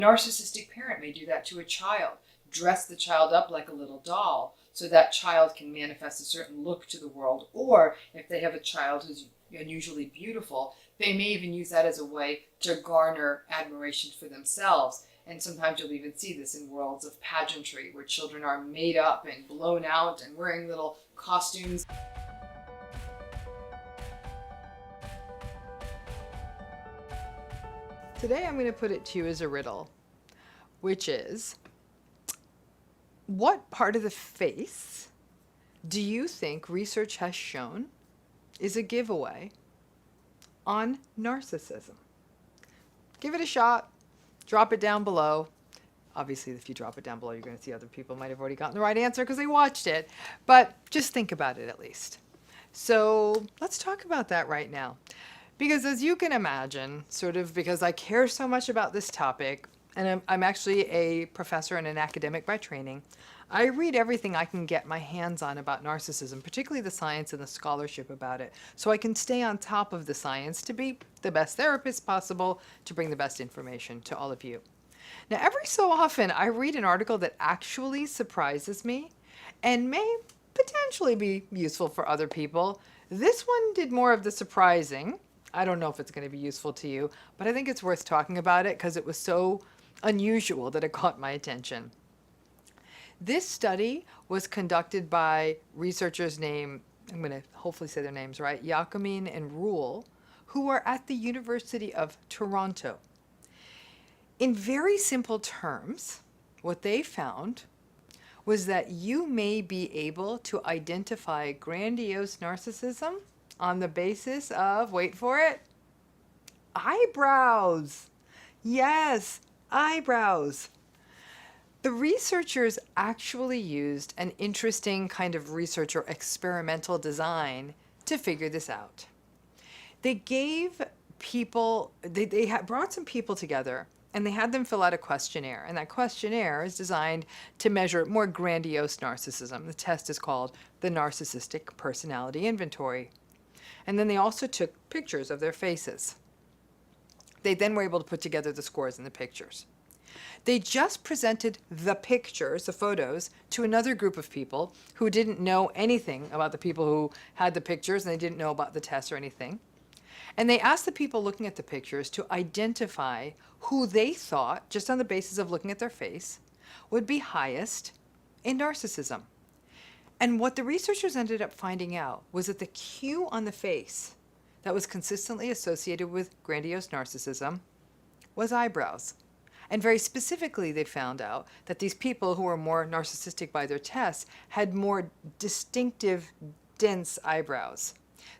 A narcissistic parent may do that to a child, dress the child up like a little doll so that child can manifest a certain look to the world. Or if they have a child who's unusually beautiful, they may even use that as a way to garner admiration for themselves. And sometimes you'll even see this in worlds of pageantry where children are made up and blown out and wearing little costumes. Today I'm going to put it to you as a riddle, which is, what part of the face do you think research has shown is a giveaway on narcissism? Give it a shot. Drop it down below. Obviously, if you drop it down below, you're going to see other people might have already gotten the right answer because they watched it. But just think about it at least. So let's talk about that right now. Because as you can imagine, sort of because I care so much about this topic, and I'm actually a professor and an academic by training, I read everything I can get my hands on about narcissism, particularly the science and the scholarship about it, so I can stay on top of the science to be the best therapist possible, to bring the best information to all of you. Now, every so often, I read an article that actually surprises me and may potentially be useful for other people. This one did more of the surprising. I don't know if it's going to be useful to you, but I think it's worth talking about it because it was so unusual that it caught my attention. This study was conducted by researchers named, I'm going to hopefully say their names right, Yacomin and Rule, who are at the University of Toronto. In very simple terms, what they found was that you may be able to identify grandiose narcissism on the basis of, wait for it, eyebrows. Yes, eyebrows. The researchers actually used an interesting kind of research or experimental design to figure this out. They gave people, they had brought some people together and they had them fill out a questionnaire. And that questionnaire is designed to measure more grandiose narcissism. The test is called the Narcissistic Personality Inventory. And then they also took pictures of their faces. They then were able to put together the scores in the pictures. They just presented the pictures, the photos, to another group of people who didn't know anything about the people who had the pictures, and they didn't know about the tests or anything. And they asked the people looking at the pictures to identify who they thought, just on the basis of looking at their face, would be highest in narcissism. And what the researchers ended up finding out was that the cue on the face that was consistently associated with grandiose narcissism was eyebrows. And very specifically, they found out that these people who were more narcissistic by their tests had more distinctive, dense eyebrows.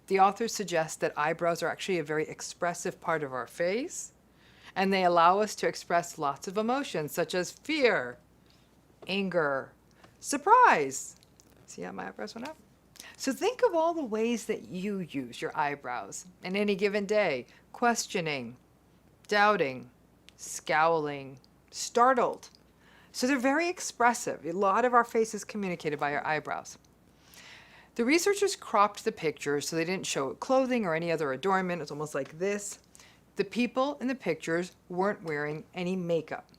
The authors suggest that eyebrows are actually a very expressive part of our face, and they allow us to express lots of emotions such as fear, anger, surprise. See how my eyebrows went up? So think of all the ways that you use your eyebrows in any given day: questioning, doubting, scowling, startled. So they're very expressive. A lot of our face is communicated by our eyebrows. The researchers cropped the pictures so they didn't show clothing or any other adornment. It's almost like this. The people in the pictures weren't wearing any makeup.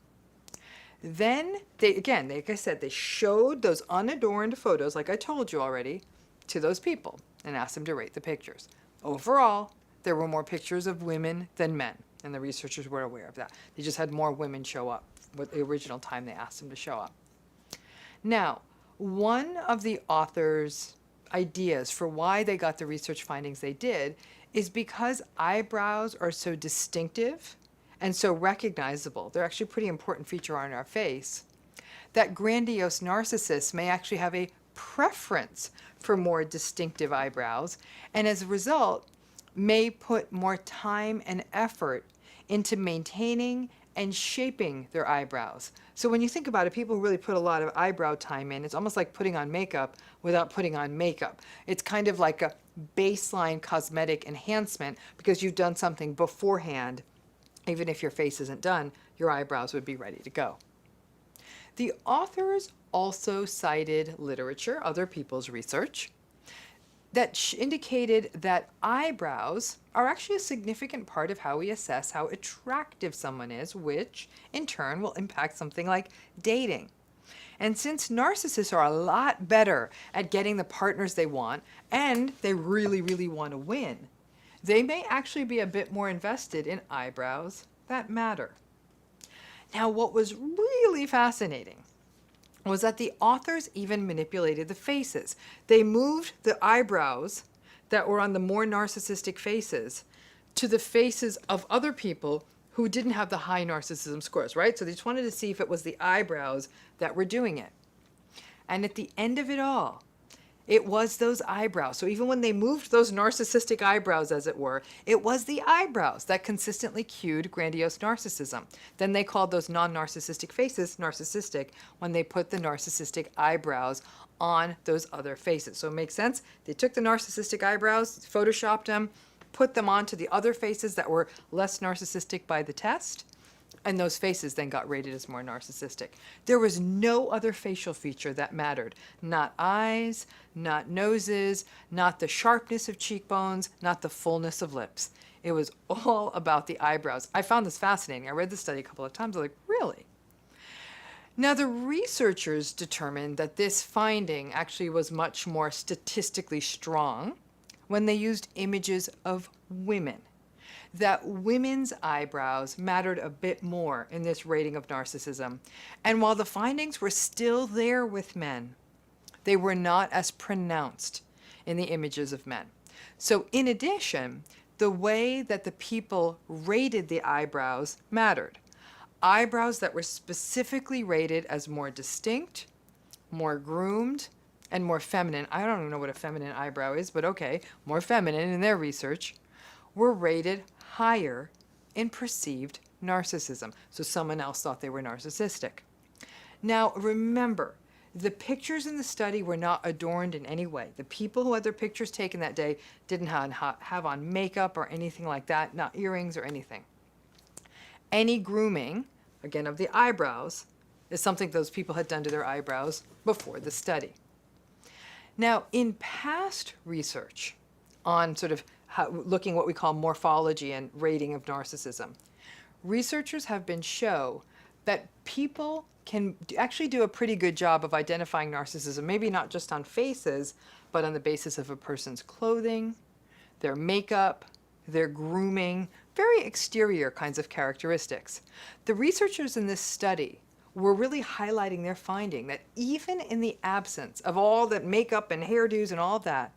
Then, like I said, they showed those unadorned photos, like I told you already, to those people and asked them to rate the pictures. Overall, there were more pictures of women than men, and the researchers were aware of that. They just had more women show up with the original time they asked them to show up. Now, one of the authors' ideas for why they got the research findings they did is because eyebrows are so distinctive and so recognizable, they're actually a pretty important feature on our face, that grandiose narcissists may actually have a preference for more distinctive eyebrows, and as a result, may put more time and effort into maintaining and shaping their eyebrows. So when you think about it, people who really put a lot of eyebrow time in, it's almost like putting on makeup without putting on makeup. It's kind of like a baseline cosmetic enhancement because you've done something beforehand. Even if your face isn't done, your eyebrows would be ready to go. The authors also cited literature, other people's research, that indicated that eyebrows are actually a significant part of how we assess how attractive someone is, which in turn will impact something like dating. And since narcissists are a lot better at getting the partners they want, and they really, really want to win, they may actually be a bit more invested in eyebrows that matter. Now, what was really fascinating was that the authors even manipulated the faces. They moved the eyebrows that were on the more narcissistic faces to the faces of other people who didn't have the high narcissism scores, right? So they just wanted to see if it was the eyebrows that were doing it. And at the end of it all, it was those eyebrows. So even when they moved those narcissistic eyebrows, as it were, it was the eyebrows that consistently cued grandiose narcissism. Then they called those non-narcissistic faces narcissistic when they put the narcissistic eyebrows on those other faces. So it makes sense. They took the narcissistic eyebrows, photoshopped them, put them onto the other faces that were less narcissistic by the test, and those faces then got rated as more narcissistic. There was no other facial feature that mattered. Not eyes, not noses, not the sharpness of cheekbones, not the fullness of lips. It was all about the eyebrows. I found this fascinating. I read the study a couple of times. I was like, really? Now, the researchers determined that this finding actually was much more statistically strong when they used images of women. That women's eyebrows mattered a bit more in this rating of narcissism. And while the findings were still there with men, they were not as pronounced in the images of men. So in addition, the way that the people rated the eyebrows mattered. Eyebrows that were specifically rated as more distinct, more groomed, and more feminine. I don't even know what a feminine eyebrow is, but okay, more feminine in their research, were rated higher in perceived narcissism. So someone else thought they were narcissistic. Now, remember, the pictures in the study were not adorned in any way. The people who had their pictures taken that day didn't have on makeup or anything like that, not earrings or anything. Any grooming, again, of the eyebrows, is something those people had done to their eyebrows before the study. Now, in past research on sort of looking what we call morphology and rating of narcissism, researchers have been shown that people can actually do a pretty good job of identifying narcissism, maybe not just on faces, but on the basis of a person's clothing, their makeup, their grooming, very exterior kinds of characteristics. The researchers in this study were really highlighting their finding that even in the absence of all that makeup and hairdos and all that,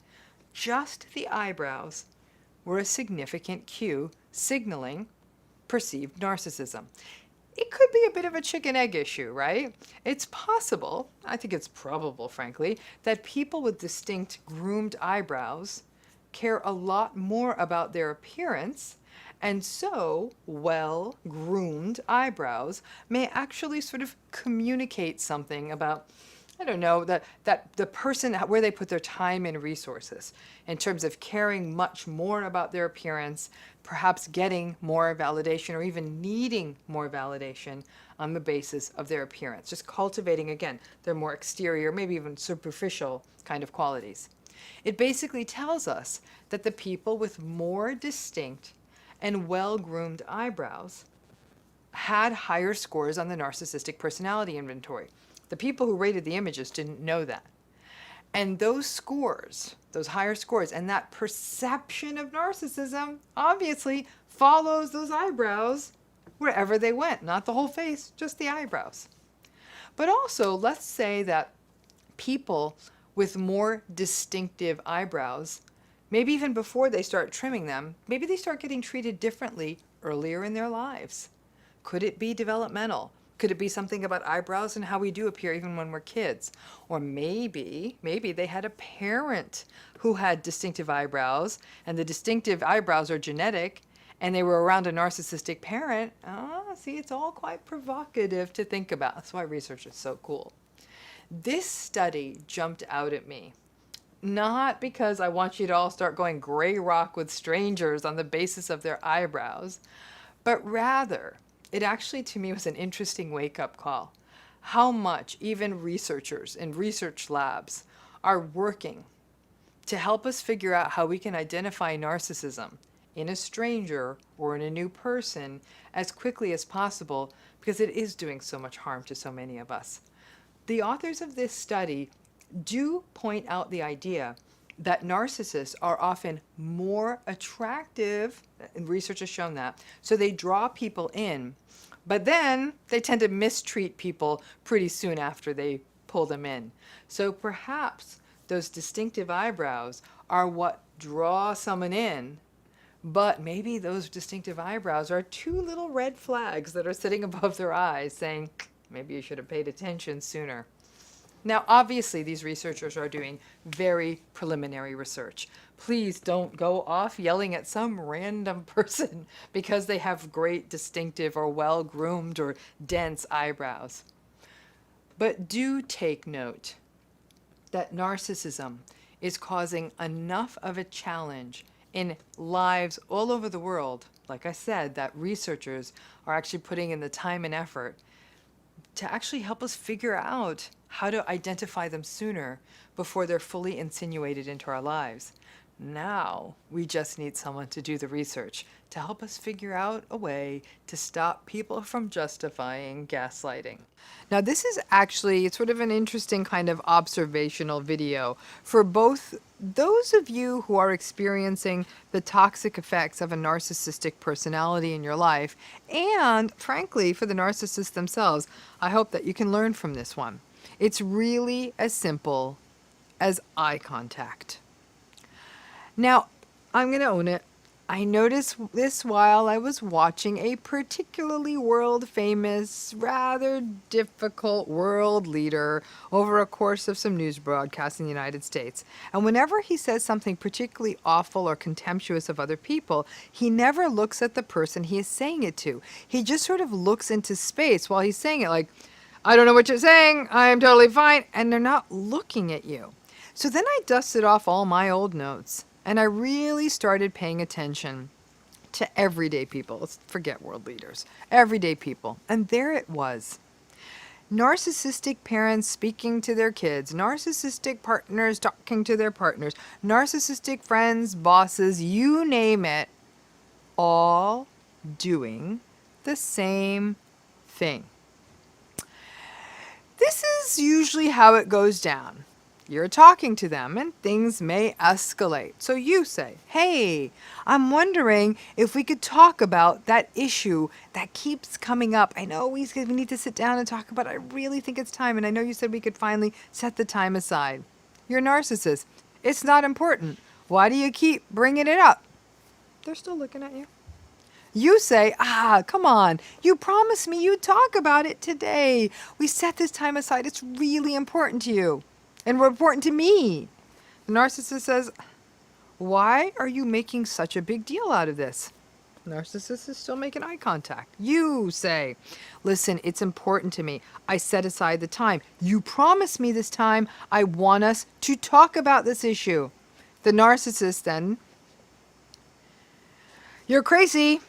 just the eyebrows were a significant cue signaling perceived narcissism. It could be a bit of a chicken-egg issue, right? It's possible, I think it's probable, frankly, that people with distinct groomed eyebrows care a lot more about their appearance, and so well-groomed eyebrows may actually sort of communicate something about, I don't know, that the person, where they put their time and resources in terms of caring much more about their appearance, perhaps getting more validation or even needing more validation on the basis of their appearance. Just cultivating, again, their more exterior, maybe even superficial kind of qualities. It basically tells us that the people with more distinct and well-groomed eyebrows had higher scores on the narcissistic personality inventory. The people who rated the images didn't know that. And those scores, those higher scores, and that perception of narcissism obviously follows those eyebrows wherever they went. Not the whole face, just the eyebrows. But also, let's say that people with more distinctive eyebrows, maybe even before they start trimming them, maybe they start getting treated differently earlier in their lives. Could it be developmental? Could it be something about eyebrows and how we do appear even when we're kids? Or maybe they had a parent who had distinctive eyebrows, and the distinctive eyebrows are genetic, and they were around a narcissistic parent. See, it's all quite provocative to think about. That's why research is so cool. This study jumped out at me, not because I want you to all start going gray rock with strangers on the basis of their eyebrows, but rather, it actually, to me, was an interesting wake-up call. How much even researchers in research labs are working to help us figure out how we can identify narcissism in a stranger or in a new person as quickly as possible, because it is doing so much harm to so many of us. The authors of this study do point out the idea that narcissists are often more attractive, and research has shown that, so they draw people in, but then they tend to mistreat people pretty soon after they pull them in. So perhaps those distinctive eyebrows are what draw someone in, but maybe those distinctive eyebrows are two little red flags that are sitting above their eyes saying, maybe you should have paid attention sooner. Now, obviously, these researchers are doing very preliminary research. Please don't go off yelling at some random person because they have great, distinctive, or well-groomed or dense eyebrows. But do take note that narcissism is causing enough of a challenge in lives all over the world, like I said, that researchers are actually putting in the time and effort to actually help us figure out how to identify them sooner before they're fully insinuated into our lives. Now we just need someone to do the research to help us figure out a way to stop people from justifying gaslighting. Now this is actually sort of an interesting kind of observational video for both those of you who are experiencing the toxic effects of a narcissistic personality in your life, and frankly for the narcissists themselves. I hope that you can learn from this one. It's really as simple as eye contact. Now, I'm going to own it. I noticed this while I was watching a particularly world-famous, rather difficult world leader over a course of some news broadcasts in the United States. And whenever he says something particularly awful or contemptuous of other people, he never looks at the person he is saying it to. He just sort of looks into space while he's saying it, like, I don't know what you're saying, I'm totally fine, and they're not looking at you. So then I dusted off all my old notes, and I really started paying attention to everyday people. Let's forget world leaders. Everyday people. And there it was. Narcissistic parents speaking to their kids. Narcissistic partners talking to their partners. Narcissistic friends, bosses, you name it. All doing the same thing. This is usually how it goes down. You're talking to them and things may escalate. So you say, hey, I'm wondering if we could talk about that issue that keeps coming up. I know we need to sit down and talk about it. I really think it's time. And I know you said we could finally set the time aside. You're a narcissist. It's not important. Why do you keep bringing it up? They're still looking at you. You say, come on. You promised me you'd talk about it today. We set this time aside. It's really important to you. And important to me. The narcissist says, why are you making such a big deal out of this? The narcissist is still making eye contact. You say, listen, it's important to me. I set aside the time. You promised me this time. I want us to talk about this issue. The narcissist then, you're crazy.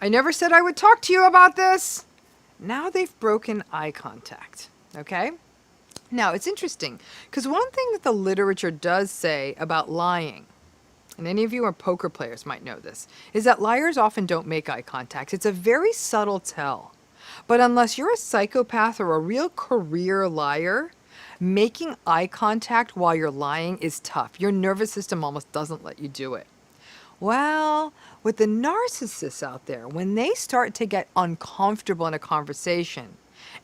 I never said I would talk to you about this. Now they've broken eye contact. Okay? Now, it's interesting, because one thing that the literature does say about lying, and any of you who are poker players might know this, is that liars often don't make eye contact. It's a very subtle tell. But unless you're a psychopath or a real career liar, making eye contact while you're lying is tough. Your nervous system almost doesn't let you do it. Well, with the narcissists out there, when they start to get uncomfortable in a conversation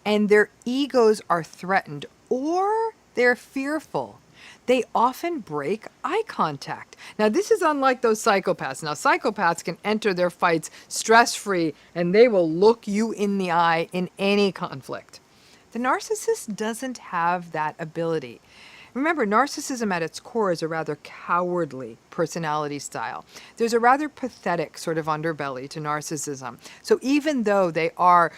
and their egos are threatened or they're fearful, they often break eye contact. Now, this is unlike those psychopaths. Now, psychopaths can enter their fights stress-free and they will look you in the eye in any conflict. The narcissist doesn't have that ability. Remember, narcissism at its core is a rather cowardly personality style. There's a rather pathetic sort of underbelly to narcissism. So even though they are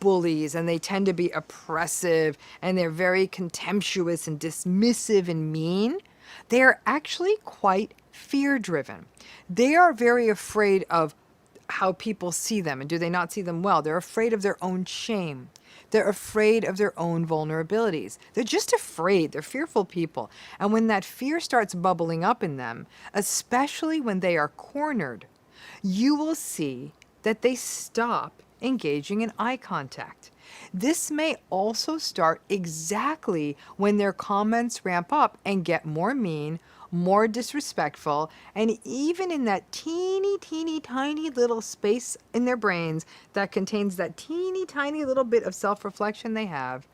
bullies and they tend to be oppressive and they're very contemptuous and dismissive and mean, they are actually quite fear-driven. They are very afraid of how people see them, and do they not see them well? They're afraid of their own shame. They're afraid of their own vulnerabilities. They're just afraid. They're fearful people. And when that fear starts bubbling up in them, especially when they are cornered, you will see that they stop engaging in eye contact. This may also start exactly when their comments ramp up and get more mean, more disrespectful, and even in that teeny, teeny, tiny little space in their brains that contains that teeny, tiny little bit of self-reflection they have,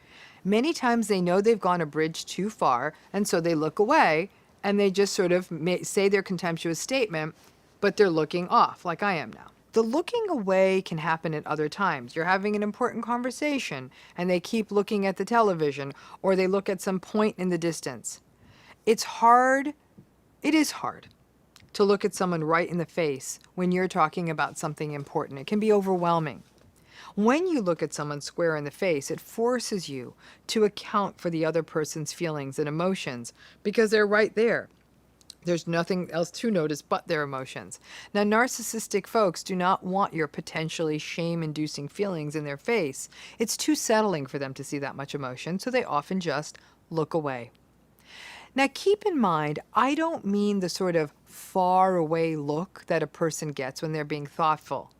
many times they know they've gone a bridge too far, and so they look away and they just sort of say their contemptuous statement, but they're looking off like I am now. The looking away can happen at other times. You're having an important conversation and they keep looking at the television or they look at some point in the distance. It's hard. It is hard to look at someone right in the face when you're talking about something important. It can be overwhelming. When you look at someone square in the face, it forces you to account for the other person's feelings and emotions because they're right there. There's nothing else to notice but their emotions. Now, narcissistic folks do not want your potentially shame-inducing feelings in their face. It's too settling for them to see that much emotion, so they often just look away. Now, keep in mind, I don't mean the sort of far away look that a person gets when they're being thoughtful.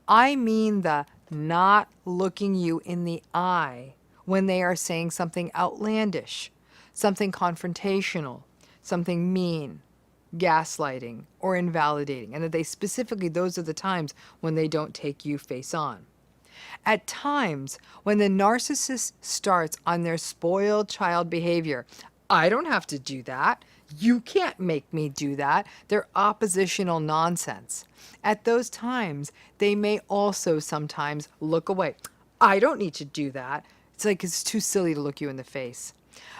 I mean the not looking you in the eye when they are saying something outlandish, something confrontational, something mean, gaslighting, or invalidating, and that they specifically, those are the times when they don't take you face on. At times, when the narcissist starts on their spoiled child behavior, I don't have to do that. You can't make me do that. They're oppositional nonsense. At those times, they may also sometimes look away. I don't need to do that. It's like it's too silly to look you in the face.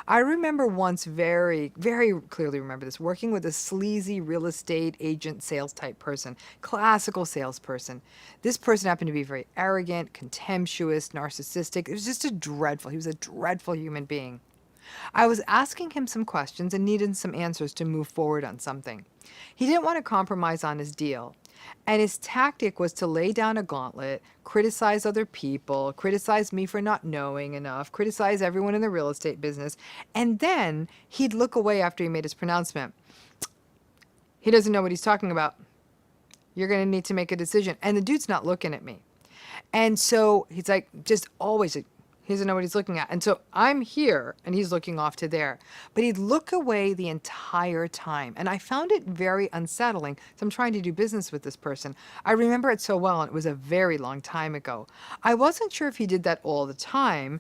I remember once very, very clearly remember this, working with a sleazy real estate agent sales type person, classical salesperson. This person happened to be very arrogant, contemptuous, narcissistic. It was just he was a dreadful human being. I was asking him some questions and needed some answers to move forward on something. He didn't want to compromise on his deal. And his tactic was to lay down a gauntlet, criticize other people, criticize me for not knowing enough, criticize everyone in the real estate business, and then he'd look away after he made his pronouncement. He doesn't know what he's talking about. You're going to need to make a decision. And the dude's not looking at me. And so he's like, just always, he doesn't know what he's looking at. And so I'm here and he's looking off to there. But he'd look away the entire time. And I found it very unsettling. So I'm trying to do business with this person. I remember it so well, and it was a very long time ago. I wasn't sure if he did that all the time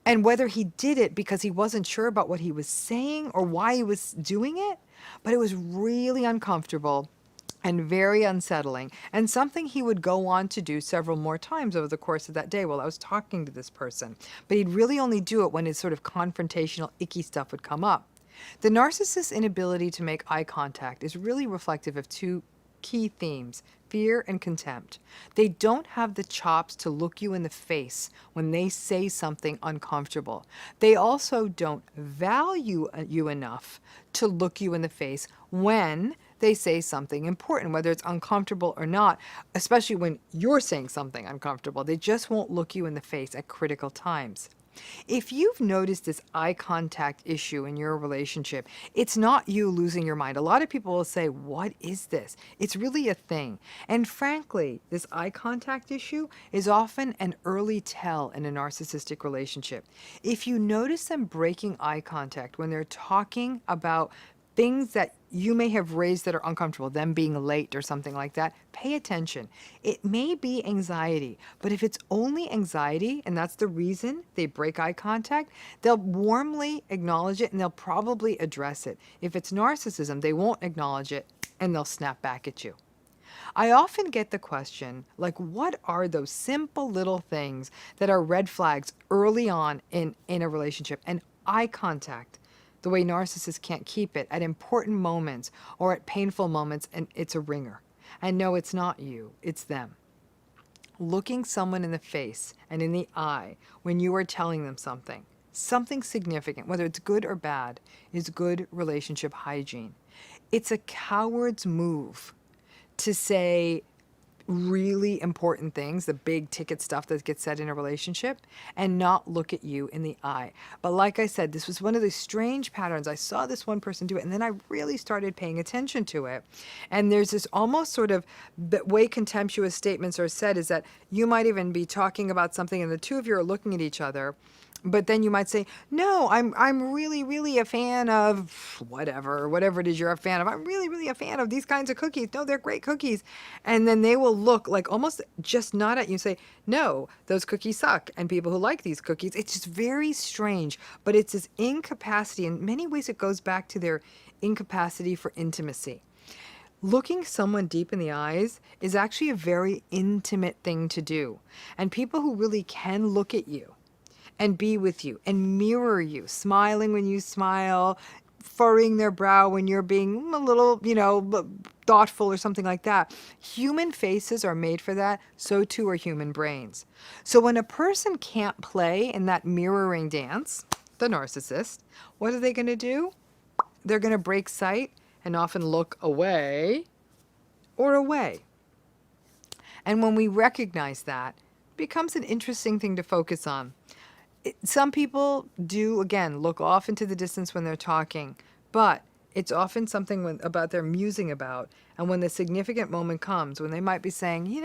and whether he did it because he wasn't sure about what he was saying or why he was doing it. But it was really uncomfortable and very unsettling, and something he would go on to do several more times over the course of that day while I was talking to this person. But he'd really only do it when his sort of confrontational, icky stuff would come up. The narcissist's inability to make eye contact is really reflective of two key themes: fear and contempt. They don't have the chops to look you in the face when they say something uncomfortable. They also don't value you enough to look you in the face when they say something important, whether it's uncomfortable or not, especially when you're saying something uncomfortable. They just won't look you in the face at critical times. If you've noticed this eye contact issue in your relationship, it's not you losing your mind. A lot of people will say, what is this? It's really a thing. And frankly, this eye contact issue is often an early tell in a narcissistic relationship. If you notice them breaking eye contact when they're talking about things that you may have raised that are uncomfortable, them being late or something like that, pay attention. It may be anxiety, but if it's only anxiety and that's the reason they break eye contact, they'll warmly acknowledge it and they'll probably address it. If it's narcissism, they won't acknowledge it and they'll snap back at you. I often get the question, like, what are those simple little things that are red flags early on in a relationship? And eye contact, the way narcissists can't keep it at important moments or at painful moments, and it's a ringer. And no, it's not you, it's them. Looking someone in the face and in the eye when you are telling them something significant, whether it's good or bad, is good relationship hygiene. It's a coward's move to say, really important things, the big ticket stuff that gets said in a relationship, and not look at you in the eye. But like I said, this was one of the strange patterns. I saw this one person do it, and then I really started paying attention to it. And there's this almost sort of the way contemptuous statements are said is that you might even be talking about something and the two of you are looking at each other. But then you might say, no, I'm really, really a fan of whatever it is you're a fan of. I'm really, really a fan of these kinds of cookies. No, they're great cookies. And then they will look like almost just nod at you and say, no, those cookies suck. And people who like these cookies, it's just very strange. But it's this incapacity. In many ways, it goes back to their incapacity for intimacy. Looking someone deep in the eyes is actually a very intimate thing to do. And people who really can look at you and be with you and mirror you, smiling when you smile, furrowing their brow when you're being a little, thoughtful or something like that. Human faces are made for that. So too are human brains. So when a person can't play in that mirroring dance, the narcissist, what are they going to do? They're going to break sight and often look away or away. And when we recognize that, it becomes an interesting thing to focus on. Some people do, again, look off into the distance when they're talking, but it's often something about they're musing about. And when the significant moment comes, when they might be saying,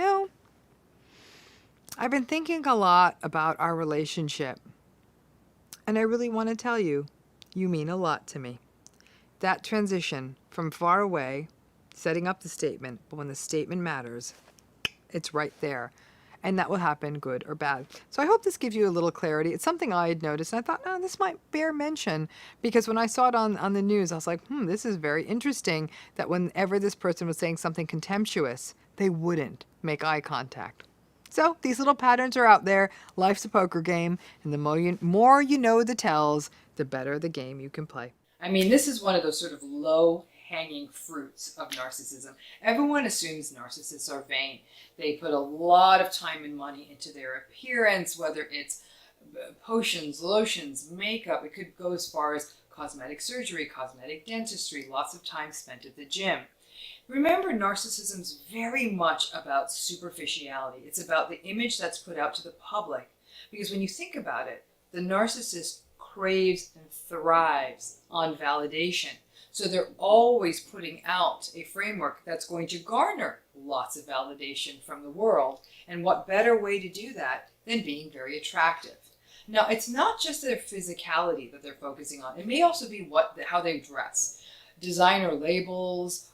I've been thinking a lot about our relationship, and I really want to tell you, you mean a lot to me. That transition from far away, setting up the statement, but when the statement matters, it's right there. And that will happen, good or bad. So I hope this gives you a little clarity. It's something I had noticed, and I thought, this might bear mention, because when I saw it on the news, I was like, this is very interesting that whenever this person was saying something contemptuous, they wouldn't make eye contact. So these little patterns are out there. Life's a poker game, and the more you know the tells, the better the game you can play. I mean, this is one of those sort of low-hanging fruits of narcissism. Everyone assumes narcissists are vain. They put a lot of time and money into their appearance, whether it's potions, lotions, makeup. It could go as far as cosmetic surgery, cosmetic dentistry, lots of time spent at the gym. Remember, narcissism is very much about superficiality. It's about the image that's put out to the public. Because when you think about it, the narcissist craves and thrives on validation. So they're always putting out a framework that's going to garner lots of validation from the world. And what better way to do that than being very attractive? Now, it's not just their physicality that they're focusing on. It may also be how they dress. Designer labels,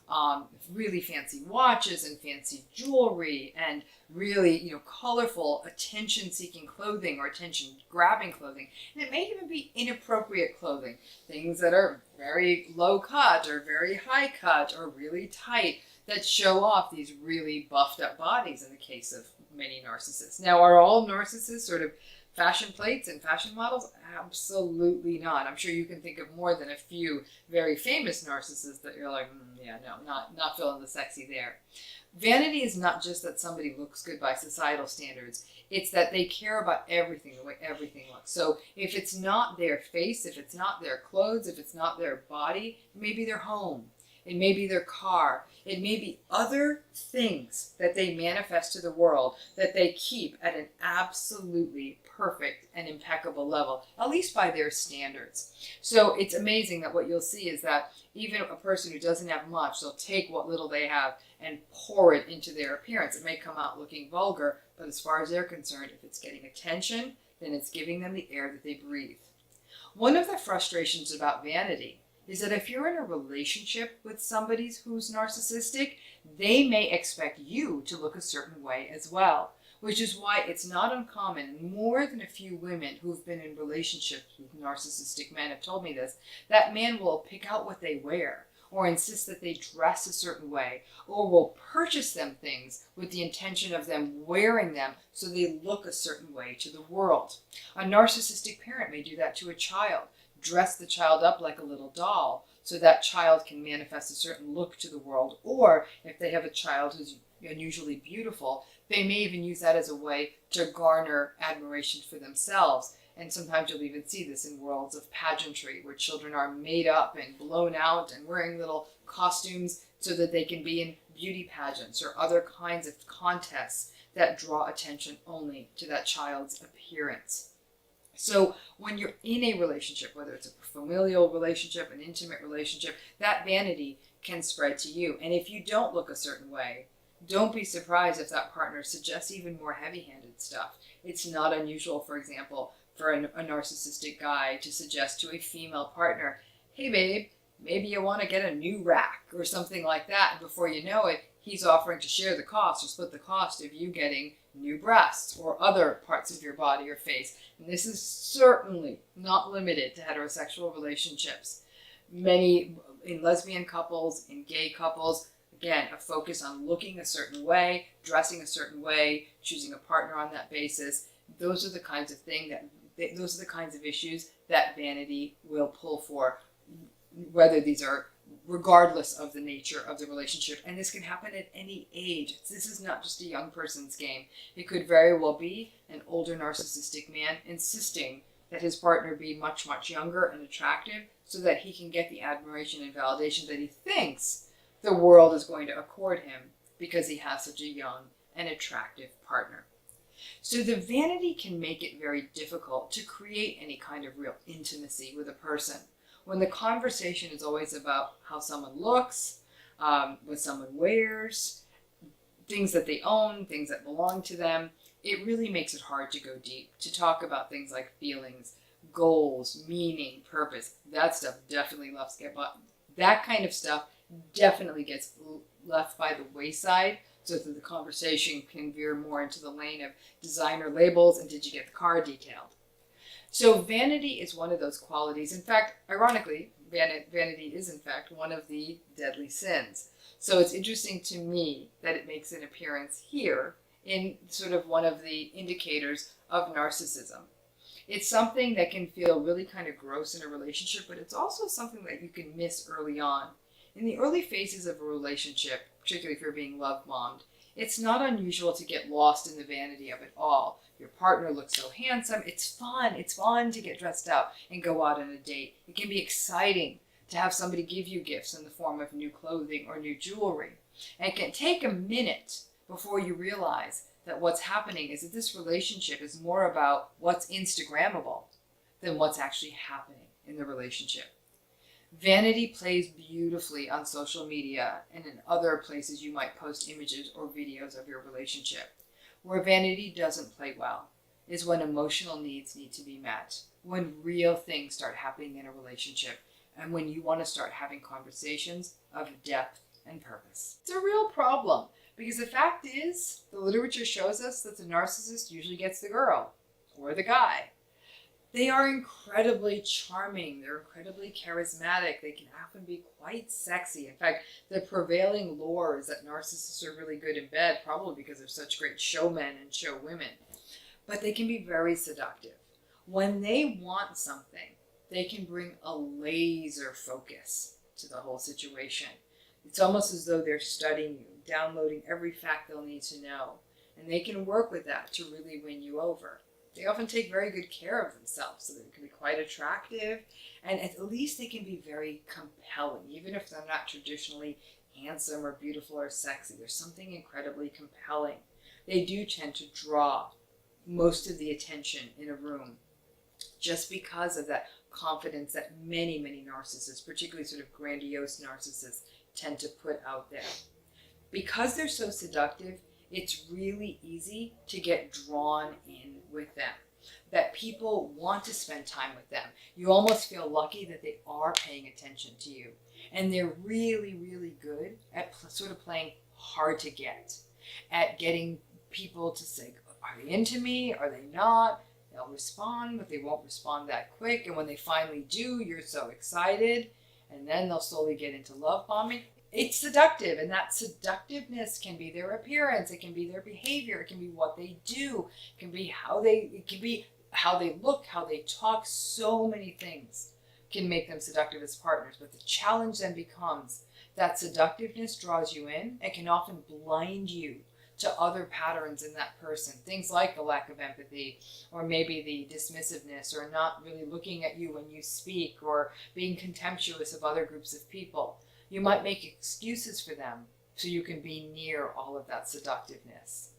really fancy watches and fancy jewelry, and really, colorful, attention-seeking clothing or attention-grabbing clothing. And it may even be inappropriate clothing, things that are very low cut or very high cut or really tight that show off these really buffed up bodies in the case of many narcissists. Now, are all narcissists sort of fashion plates and fashion models? Absolutely not. I'm sure you can think of more than a few very famous narcissists that you're like, not feeling the sexy there. Vanity is not just that somebody looks good by societal standards. It's that they care about everything, the way everything looks. So if it's not their face, if it's not their clothes, if it's not their body, it may be their home. It may be their car. It may be other things that they manifest to the world that they keep at an absolutely perfect and impeccable level, at least by their standards. So it's amazing that what you'll see is that even a person who doesn't have much, they'll take what little they have and pour it into their appearance. It may come out looking vulgar, but as far as they're concerned, if it's getting attention, then it's giving them the air that they breathe. One of the frustrations about vanity is that if you're in a relationship with somebody who's narcissistic, they may expect you to look a certain way as well, which is why it's not uncommon, and more than a few women who've been in relationships with narcissistic men have told me this, that man will pick out what they wear, or insist that they dress a certain way, or will purchase them things with the intention of them wearing them so they look a certain way to the world. A narcissistic parent may do that to a child, dress the child up like a little doll so that child can manifest a certain look to the world. Or if they have a child who's unusually beautiful, they may even use that as a way to garner admiration for themselves. And sometimes you'll even see this in worlds of pageantry where children are made up and blown out and wearing little costumes so that they can be in beauty pageants or other kinds of contests that draw attention only to that child's appearance. So when you're in a relationship, whether it's a familial relationship, an intimate relationship, that vanity can spread to you. And if you don't look a certain way, don't be surprised if that partner suggests even more heavy-handed stuff. It's not unusual, for example, for a narcissistic guy to suggest to a female partner, hey babe, maybe you want to get a new rack or something like that. And before you know it, he's offering to share the cost or split the cost of you getting new breasts or other parts of your body or face. And this is certainly not limited to heterosexual relationships. Many in lesbian couples, in gay couples, again, a focus on looking a certain way, dressing a certain way, choosing a partner on that basis. Those are the kinds of those are the kinds of issues that vanity will pull for, whether these are regardless of the nature of the relationship. And this can happen at any age. This is not just a young person's game. It could very well be an older narcissistic man insisting that his partner be much, much younger and attractive so that he can get the admiration and validation that he thinks the world is going to accord him because he has such a young and attractive partner. So the vanity can make it very difficult to create any kind of real intimacy with a person. When the conversation is always about how someone looks, what someone wears, things that they own, things that belong to them, it really makes it hard to go deep, to talk about things like feelings, goals, meaning, purpose. That stuff definitely that kind of stuff definitely gets left by the wayside, so that the conversation can veer more into the lane of designer labels and did you get the car detailed. So vanity is one of those qualities. In fact, ironically, vanity is in fact one of the deadly sins. So it's interesting to me that it makes an appearance here in sort of one of the indicators of narcissism. It's something that can feel really kind of gross in a relationship, but it's also something that you can miss early on. In the early phases of a relationship, particularly if you're being love bombed, it's not unusual to get lost in the vanity of it all. Your partner looks so handsome. It's fun. It's fun to get dressed up and go out on a date. It can be exciting to have somebody give you gifts in the form of new clothing or new jewelry. And it can take a minute before you realize that what's happening is that this relationship is more about what's Instagrammable than what's actually happening in the relationship. Vanity plays beautifully on social media and in other places you might post images or videos of your relationship. Where vanity doesn't play well is when emotional needs need to be met, when real things start happening in a relationship, and when you want to start having conversations of depth and purpose. It's a real problem because the fact is, the literature shows us that the narcissist usually gets the girl or the guy. They are incredibly charming. They're incredibly charismatic. They can often be quite sexy. In fact, the prevailing lore is that narcissists are really good in bed, probably because they're such great showmen and showwomen. But they can be very seductive. When they want something, they can bring a laser focus to the whole situation. It's almost as though they're studying you, downloading every fact they'll need to know. And they can work with that to really win you over. They often take very good care of themselves, so they can be quite attractive, and at least they can be very compelling, even if they're not traditionally handsome or beautiful or sexy. There's something incredibly compelling. They do tend to draw most of the attention in a room just because of that confidence that many, many narcissists, particularly sort of grandiose narcissists, tend to put out there. Because they're so seductive, it's really easy to get drawn in with them, that people want to spend time with them. You almost feel lucky that they are paying attention to you. And they're really, really good at sort of playing hard to get, at getting people to say, are they into me? Are they not? They'll respond, but they won't respond that quick. And when they finally do, you're so excited. And then they'll slowly get into love bombing. It's seductive, and that seductiveness can be their appearance, it can be their behavior, it can be what they do, it can be how they look, how they talk. So many things can make them seductive as partners, but the challenge then becomes that seductiveness draws you in and can often blind you to other patterns in that person. Things like the lack of empathy, or maybe the dismissiveness, or not really looking at you when you speak, or being contemptuous of other groups of people. You might make excuses for them so you can be near all of that seductiveness.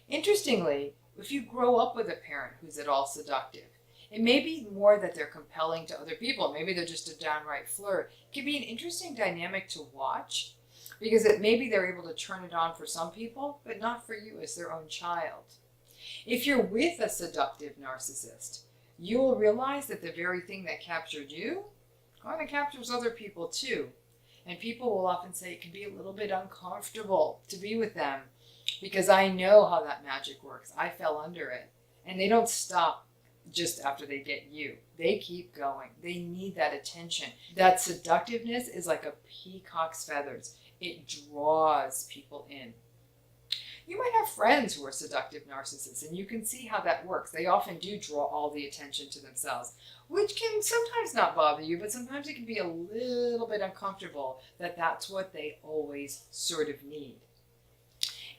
Interestingly, if you grow up with a parent who's at all seductive, it may be more that they're compelling to other people. Maybe they're just a downright flirt. It can be an interesting dynamic to watch because maybe they're able to turn it on for some people, but not for you as their own child. If you're with a seductive narcissist, you will realize that the very thing that captured you kind of captures other people too. And people will often say it can be a little bit uncomfortable to be with them because I know how that magic works. I fell under it. And they don't stop just after they get you. They keep going. They need that attention. That seductiveness is like a peacock's feathers. It draws people in. You might have friends who are seductive narcissists, and you can see how that works. They often do draw all the attention to themselves, which can sometimes not bother you, but sometimes it can be a little bit uncomfortable that that's what they always sort of need.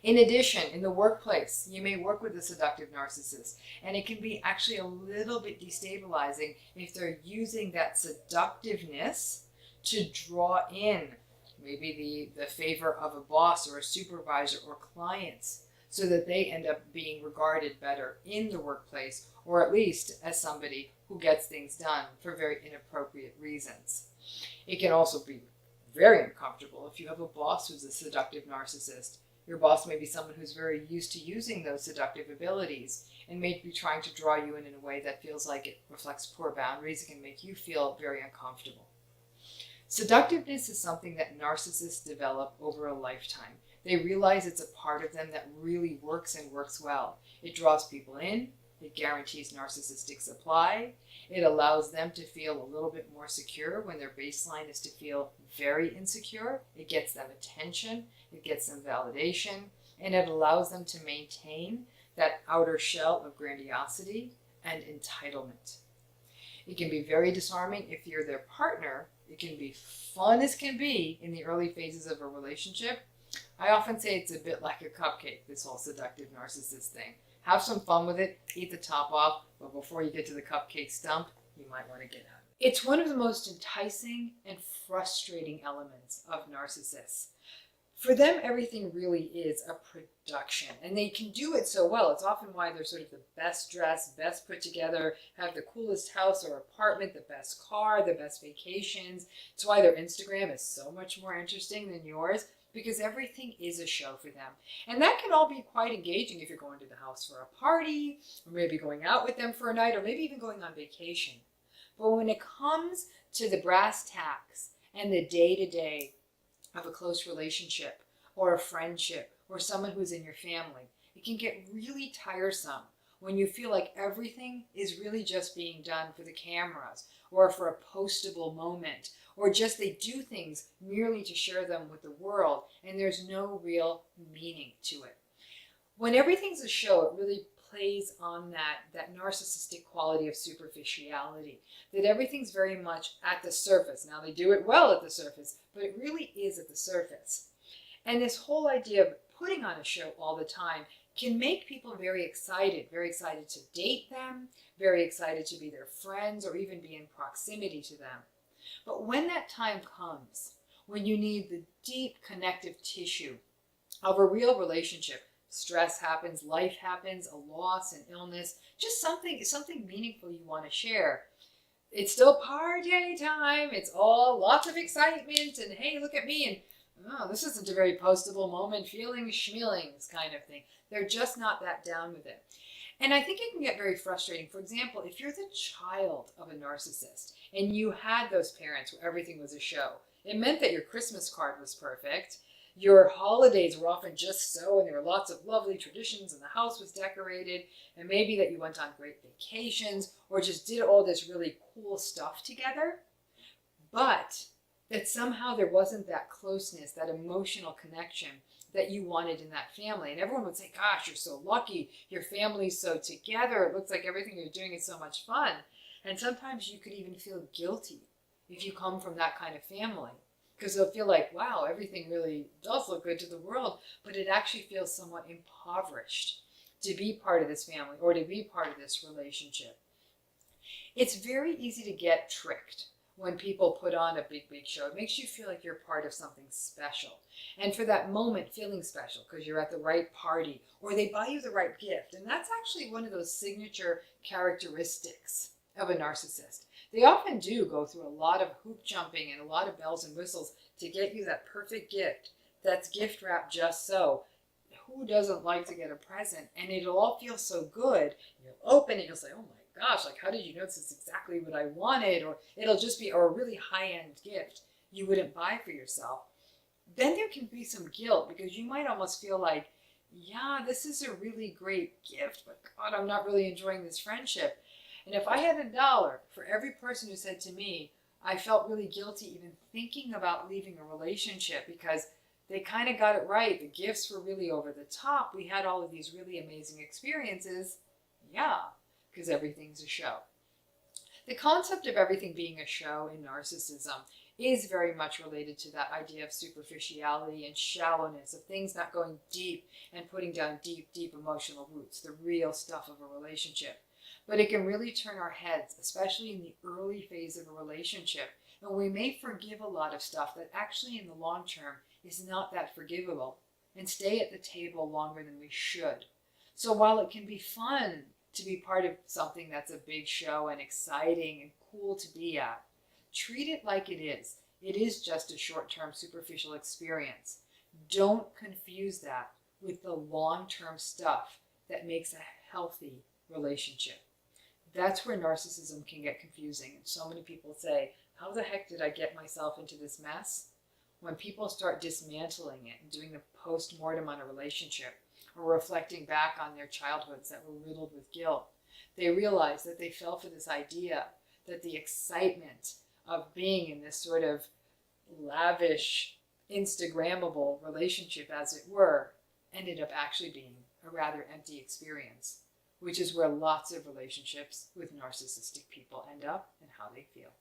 In addition, in the workplace, you may work with a seductive narcissist, and it can be actually a little bit destabilizing if they're using that seductiveness to draw in maybe the favor of a boss or a supervisor or clients so that they end up being regarded better in the workplace, or at least as somebody who gets things done for very inappropriate reasons. It can also be very uncomfortable if you have a boss who's a seductive narcissist. Your boss may be someone who's very used to using those seductive abilities and may be trying to draw you in a way that feels like it reflects poor boundaries. It can make you feel very uncomfortable. Seductiveness is something that narcissists develop over a lifetime. They realize it's a part of them that really works and works well. It draws people in. It guarantees narcissistic supply. It allows them to feel a little bit more secure when their baseline is to feel very insecure. It gets them attention. It gets them validation. And it allows them to maintain that outer shell of grandiosity and entitlement. It can be very disarming if you're their partner. It can be fun as can be in the early phases of a relationship. I often say it's a bit like a cupcake, this whole seductive narcissist thing. Have some fun with it, eat the top off, but before you get to the cupcake stump, you might want to get out. It's one of the most enticing and frustrating elements of narcissists. For them, everything really is a production, and they can do it so well. It's often why they're sort of the best dressed, best put together, have the coolest house or apartment, the best car, the best vacations. It's why their Instagram is so much more interesting than yours, because everything is a show for them. And that can all be quite engaging if you're going to the house for a party, or maybe going out with them for a night, or maybe even going on vacation. But when it comes to the brass tacks and the day-to-day of a close relationship or a friendship or someone who's in your family, it can get really tiresome when you feel like everything is really just being done for the cameras or for a postable moment, or just they do things merely to share them with the world and there's no real meaning to it. When everything's a show, it really plays on that narcissistic quality of superficiality, that everything's very much at the surface. Now, they do it well at the surface, but it really is at the surface. And this whole idea of putting on a show all the time can make people very excited to date them, very excited to be their friends, or even be in proximity to them. But when that time comes, when you need the deep connective tissue of a real relationship, stress happens, life happens, a loss, an illness, just something meaningful you want to share. It's still party time. It's all lots of excitement and hey, look at me. And oh, this isn't a very postable moment, feelings, schmealings kind of thing. They're just not that down with it. And I think it can get very frustrating. For example, if you're the child of a narcissist and you had those parents where everything was a show, it meant that your Christmas card was perfect. Your holidays were often just so, and there were lots of lovely traditions, and the house was decorated, and maybe that you went on great vacations, or just did all this really cool stuff together, but that somehow there wasn't that closeness, that emotional connection that you wanted in that family. And everyone would say, gosh, you're so lucky, your family's so together, it looks like everything you're doing is so much fun. And sometimes you could even feel guilty if you come from that kind of family, because they'll feel like, wow, everything really does look good to the world, but it actually feels somewhat impoverished to be part of this family or to be part of this relationship. It's very easy to get tricked when people put on a big show. It makes you feel like you're part of something special. And for that moment, feeling special because you're at the right party or they buy you the right gift. And that's actually one of those signature characteristics of a narcissist. They often do go through a lot of hoop jumping and a lot of bells and whistles to get you that perfect gift that's gift wrapped just so. Who doesn't like to get a present? And it'll all feel so good. You'll open it, you'll say, oh my gosh, like, how did you know this is exactly what I wanted? Or it'll just be a really high-end gift you wouldn't buy for yourself. Then there can be some guilt because you might almost feel like, yeah, this is a really great gift, but God, I'm not really enjoying this friendship. And if I had $1 for every person who said to me, I felt really guilty even thinking about leaving a relationship because they kind of got it right. The gifts were really over the top. We had all of these really amazing experiences. Yeah, because everything's a show. The concept of everything being a show in narcissism is very much related to that idea of superficiality and shallowness, of things not going deep and putting down deep emotional roots, the real stuff of a relationship. But it can really turn our heads, especially in the early phase of a relationship. And we may forgive a lot of stuff that actually in the long term is not that forgivable and stay at the table longer than we should. So while it can be fun to be part of something that's a big show and exciting and cool to be at, treat it like it is. It is just a short-term superficial experience. Don't confuse that with the long-term stuff that makes a healthy relationship. That's where narcissism can get confusing. And so many people say, how the heck did I get myself into this mess? When people start dismantling it and doing the post-mortem on a relationship or reflecting back on their childhoods that were riddled with guilt, they realize that they fell for this idea that the excitement of being in this sort of lavish, Instagrammable relationship, as it were, ended up actually being a rather empty experience, which is where lots of relationships with narcissistic people end up and how they feel.